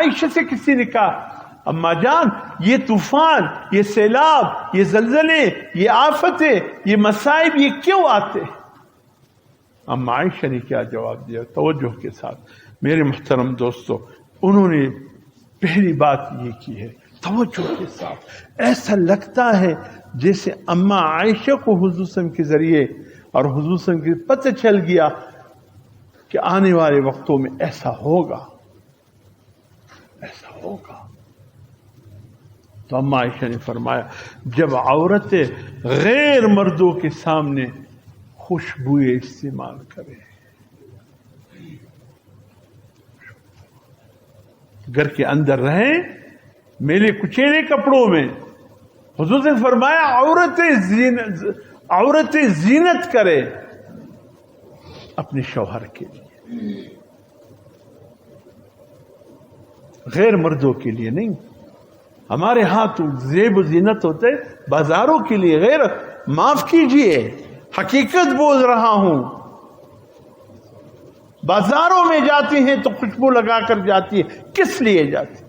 عائشہ سے کسی نے کہا اما جان یہ طوفان، یہ سیلاب، یہ زلزلے، یہ آفتیں، یہ مصائب یہ کیوں آتے؟ اما عائشہ نے کیا جواب دیا؟ توجہ کے ساتھ میرے محترم دوستو، انہوں نے پہلی بات یہ کی ہے توجہ کے ساتھ، ایسا لگتا ہے جیسے اما عائشہ کو حضور صلی اللہ علیہ وسلم کے ذریعے اور حضور صلی اللہ علیہ وسلم کے پتہ چل گیا کہ آنے والے وقتوں میں ایسا ہوگا، ایسا ہوگا۔ تو اما عائشہ نے فرمایا جب عورتیں غیر مردوں کے سامنے خوشبوئیں استعمال کریں، گھر کے اندر رہیں میلے کچیلے کپڑوں میں، حضور نے فرمایا عورتیں زینت کرے اپنے شوہر کے لیے، غیر مردوں کے لیے نہیں۔ ہمارے ہاں تو زیب و زینت ہوتے بازاروں کے لیے، غیر معاف کیجئے حقیقت بول رہا ہوں، بازاروں میں جاتی ہیں تو خوشبو لگا کر جاتی ہے، کس لیے جاتی؟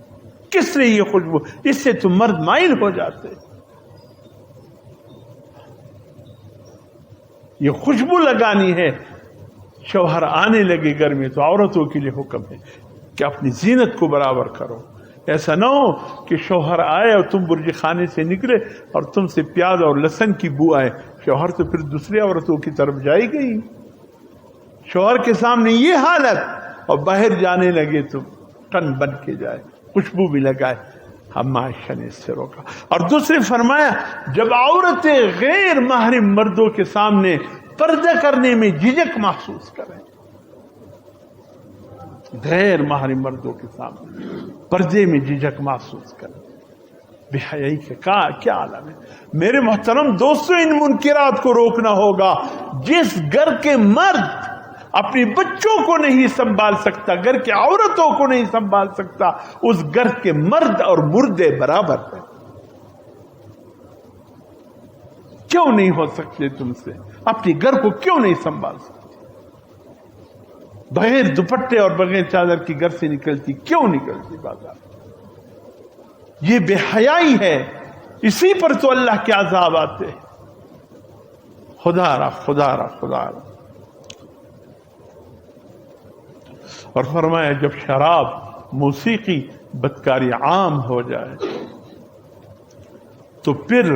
کس لیے یہ خوشبو؟ اس سے تو مرد مائل ہو جاتے۔ یہ خوشبو لگانی ہے، شوہر آنے لگے گھر میں تو عورتوں کے لیے حکم ہے کہ اپنی زینت کو برابر کرو۔ ایسا نہ ہو کہ شوہر آئے اور تم برج خانے سے نکلے اور تم سے پیاز اور لہسن کی بو آئے، شوہر تو پھر دوسری عورتوں کی طرف جائے گئی۔ شوہر کے سامنے یہ حالت اور باہر جانے لگے تو کن بن کے جائے، خوشبو بھی لگائے۔ اما عائشہ نے اس سے روکا۔ اور دوسرے فرمایا جب عورتیں غیر محرم مردوں کے سامنے پردہ کرنے میں جھجک محسوس کریں، غیر محرم مردوں کے سامنے پردے میں جھجک محسوس کریں، بے حیائی کا کیا عالم ہے۔ میرے محترم دوستو، ان منکرات کو روکنا ہوگا۔ جس گھر کے مرد اپنی بچوں کو نہیں سنبھال سکتا، گھر کی عورتوں کو نہیں سنبھال سکتا، اس گھر کے مرد اور مردے برابر ہیں۔ کیوں نہیں ہو سکتے تم سے؟ اپنی گھر کو کیوں نہیں سنبھال سکتے؟ بغیر دوپٹے اور بغیر چادر کی گھر سے نکلتی کیوں نکلتی بازار؟ یہ بے حیائی ہے، اسی پر تو اللہ کے عذاب آتے ہیں۔ خدا را خدا را خدا را۔ اور فرمایا جب شراب، موسیقی، بدکاری عام ہو جائے تو پھر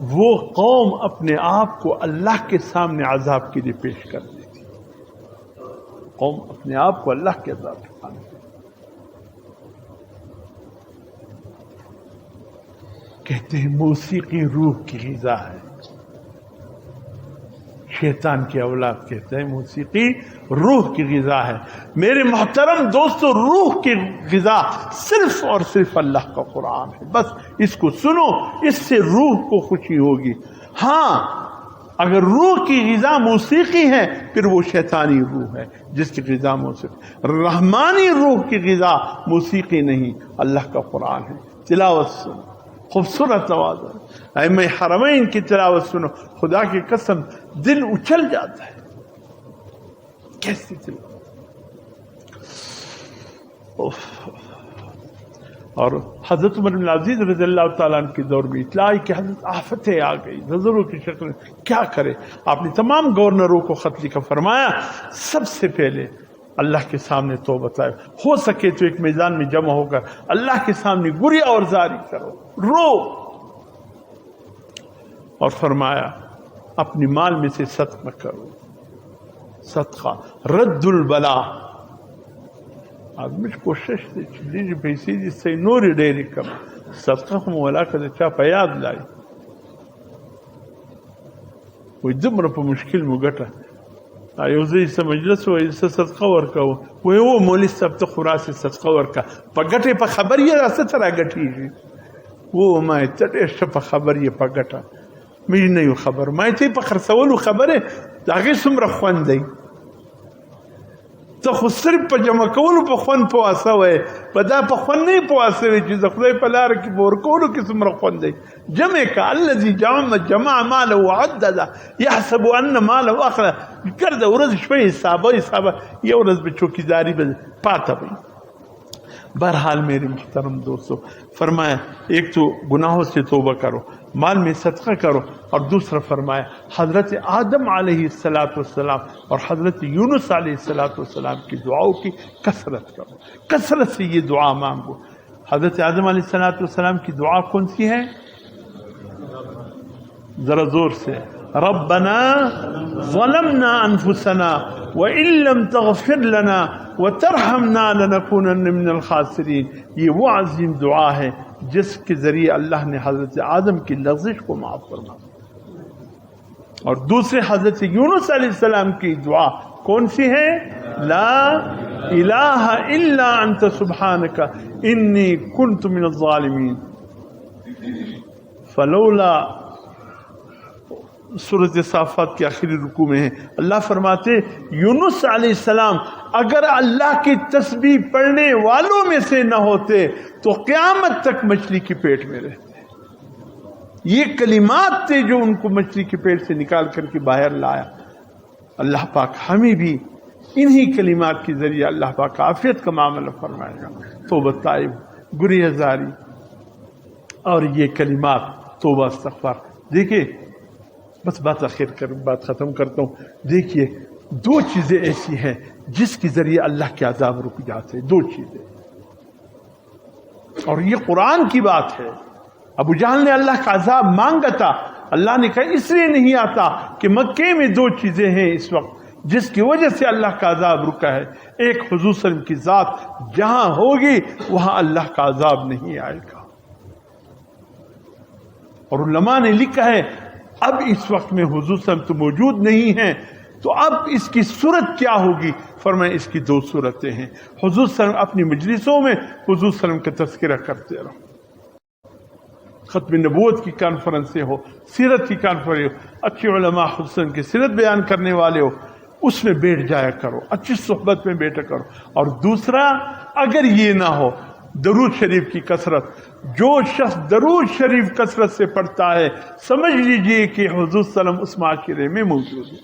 وہ قوم اپنے آپ کو اللہ کے سامنے عذاب کے لیے پیش کر دیتی، قوم اپنے آپ کو اللہ کے عذاب کے سامنے۔ کہتے ہیں موسیقی روح کی غذا ہے، شیطان کی اولاد کہتے ہیں موسیقی روح کی غذا ہے۔ میرے محترم دوستو، روح کی غذا صرف اور صرف اللہ کا قرآن ہے۔ بس اس کو سنو، اس سے روح کو خوشی ہوگی۔ ہاں اگر روح کی غذا موسیقی ہے پھر وہ شیطانی روح ہے جس کی غذا موسیقی۔ رحمانی روح کی غذا موسیقی نہیں، اللہ کا قرآن ہے۔ تلاوت سنو، خوبصورت آواز ہے، ائمہ حرمین کی تلاوت سنو، خدا کی قسم دل اچھل جاتا ہے۔ کیسی تلاوت! اور حضرت عمر بن عزیز رضی اللہ تعالیٰ عنہ کے دور میں اطلاع کہ حضرت آفتیں آ گئی نظروں کی شکل میں، کیا کرے؟ آپ نے تمام گورنروں کو خط لکھا، فرمایا سب سے پہلے اللہ کے سامنے توبہ طائب، ہو سکے تو ایک میدان میں جمع ہو کر اللہ کے سامنے گریہ اور زاری کرو، رو۔ اور فرمایا اپنی مال میں سے صدقہ کرو، صدقہ رد البلا۔ آدمی کوشش دیجیے پیسے جس سے نوری ڈیری کم صدقہ کو مولا کا چا پیاد لائی کوئی دمر په مشکل مو ګټه یو ځای سه مجلس وایي څه صدقه ورکوه وایي او مولوي صاحب ته خو راسې صدقه ورکه په ګټې په خبر یې را څه ته راګټېږي وما ته ډېر ښه په خبر یې په ګټه موږ نه یو خبر ما ته په خرڅولو خبرې د هغې څومره خوند دی ته خو صرف په جمع کولو په خوند پوهه وی په دا په خوند نه یې پوهه شوې چې د خدای په لاره کې په ورکولو کې څومره خوند دی جمع که الذي جمع ماله وعدده يحسب ان ماله اخره ګرده ورځ شپه حسابه یو ورځ به چوکیداري به پاته وي بہرحال میرے محترم دوستو، فرمایا ایک تو گناہوں سے توبہ کرو، مال میں صدقہ کرو، اور دوسرا فرمایا حضرت آدم علیہ السلام اور حضرت یونس علیہ السلام کی دعاؤں کی کثرت کرو، کثرت سے یہ دعا مانگو۔ حضرت آدم علیہ السلام کی دعا کون سی ہے؟ ذرا زور سے، ربنا ظلمنا انفسنا وان لم تغفر لنا وترحمنا لنكونن من الخاسرین۔ یہ وہ عظیم دعا ہے جس کے ذریعے اللہ نے حضرت آدم کی لغزش کو معاف فرمایا۔ اور دوسرے حضرت یونس علیہ السلام کی دعا کون سی ہے؟ لا الہ الا انت سبحانک انی کنت من الظالمین۔ فلولا سورۃ صافات کے آخری رکوع میں ہے، اللہ فرماتے یونس علیہ السلام اگر اللہ کی تسبیح پڑھنے والوں میں سے نہ ہوتے تو قیامت تک مچھلی کے پیٹ میں رہتے۔ یہ کلمات تھے جو ان کو مچھلی کے پیٹ سے نکال کر کے باہر لایا۔ اللہ پاک ہمیں بھی انہی کلمات کے ذریعے اللہ پاک عافیت کا معاملہ فرمائے گا۔ توبہ طائب، گریہزاری اور یہ کلمات توبہ استغفار۔ دیکھیں بس بات ختم کرتا ہوں۔ دیکھیے دو چیزیں ایسی ہیں جس کے ذریعے اللہ کے عذاب رک جاتے، دو چیزیں، اور یہ قرآن کی بات ہے۔ ابو جہل نے اللہ کا عذاب مانگا تھا، اللہ نے کہا اس لیے نہیں آتا کہ مکے میں دو چیزیں ہیں اس وقت جس کی وجہ سے اللہ کا عذاب رکا ہے۔ ایک حضور صلی اللہ علیہ وسلم کی ذات جہاں ہوگی وہاں اللہ کا عذاب نہیں آئے گا، اور علماء نے لکھا ہے اب اس وقت میں حضور صلی اللہ علیہ وسلم تو موجود نہیں ہیں، تو اب اس کی صورت کیا ہوگی؟ فرمایا اس کی دو صورتیں ہیں۔ حضور صلی اللہ علیہ وسلم اپنی مجلسوں میں حضور صلی اللہ علیہ وسلم کا تذکرہ کرتے رہو، ختم نبوت کی کانفرنسیں ہو، سیرت کی کانفرنس ہو، اچھے علماء حضور صلی اللہ علیہ وسلم کی سیرت بیان کرنے والے ہو، اس میں بیٹھ جایا کرو، اچھی صحبت میں بیٹھا کرو۔ اور دوسرا اگر یہ نہ ہو درود شریف کی کثرت، جو شخص درود شریف کثرت سے پڑھتا ہے سمجھ لیجئے کہ حضور صلی اللہ علیہ وسلم اس معاشرے میں موجود ہے۔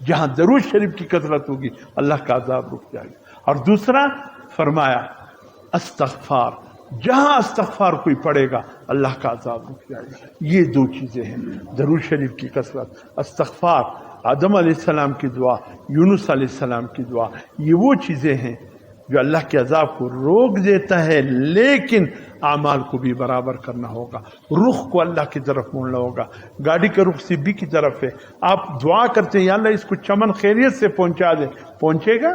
جہاں درود شریف کی کثرت ہوگی اللہ کا عذاب رک جائے گا۔ اور دوسرا فرمایا استغفار، جہاں استغفار کوئی پڑھے گا اللہ کا عذاب رک جائے گا۔ یہ دو چیزیں ہیں، درود شریف کی کثرت، استغفار، آدم علیہ السلام کی دعا، یونس علیہ السلام کی دعا، یہ وہ چیزیں ہیں جو اللہ کے عذاب کو روک دیتا ہے، لیکن اعمال کو بھی برابر کرنا ہوگا، رخ کو اللہ کی طرف موڑنا ہوگا۔ گاڑی کا رخ سبھی کی طرف ہے، آپ دعا کرتے ہیں یا اللہ اس کو چمن خیریت سے پہنچا دے، پہنچے گا؟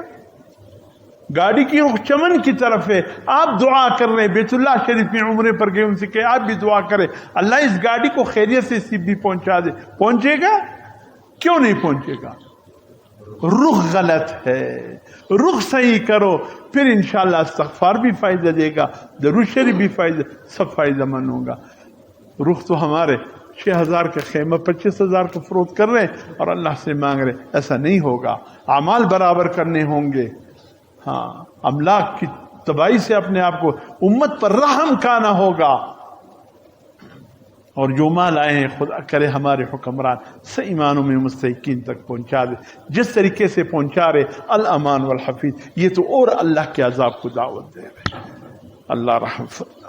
گاڑی کی رخ چمن کی طرف ہے، آپ دعا کر رہے ہیں، بیت اللہ شریف میں عمرے پر گئے، ان سے کہ آپ بھی دعا کریں اللہ اس گاڑی کو خیریت سے سبھی پہنچا دے، پہنچے گا؟ کیوں نہیں پہنچے گا؟ رخ غلط ہے، رخ صحیح کرو، پھر انشاءاللہ استغفار بھی فائدہ دے گا، درود شریف بھی فائدہ، سب فائدہ مند ہوگا۔ رخ تو ہمارے 6,000 کا خیمہ 25,000 کا فروخت کر رہے ہیں اور اللہ سے مانگ رہے، ایسا نہیں ہوگا۔ اعمال برابر کرنے ہوں گے، ہاں، املاک کی تباہی سے اپنے آپ کو، امت پر رحم کھانا ہوگا، اور جو مال آئے ہیں خدا کرے ہمارے حکمران صحیح ایمانوں میں مستحقین تک پہنچا دے، جس طریقے سے پہنچا رہے الامان والحفیظ، یہ تو اور اللہ کے عذاب کو دعوت دے رہے۔ اللہ رحم فرمائے۔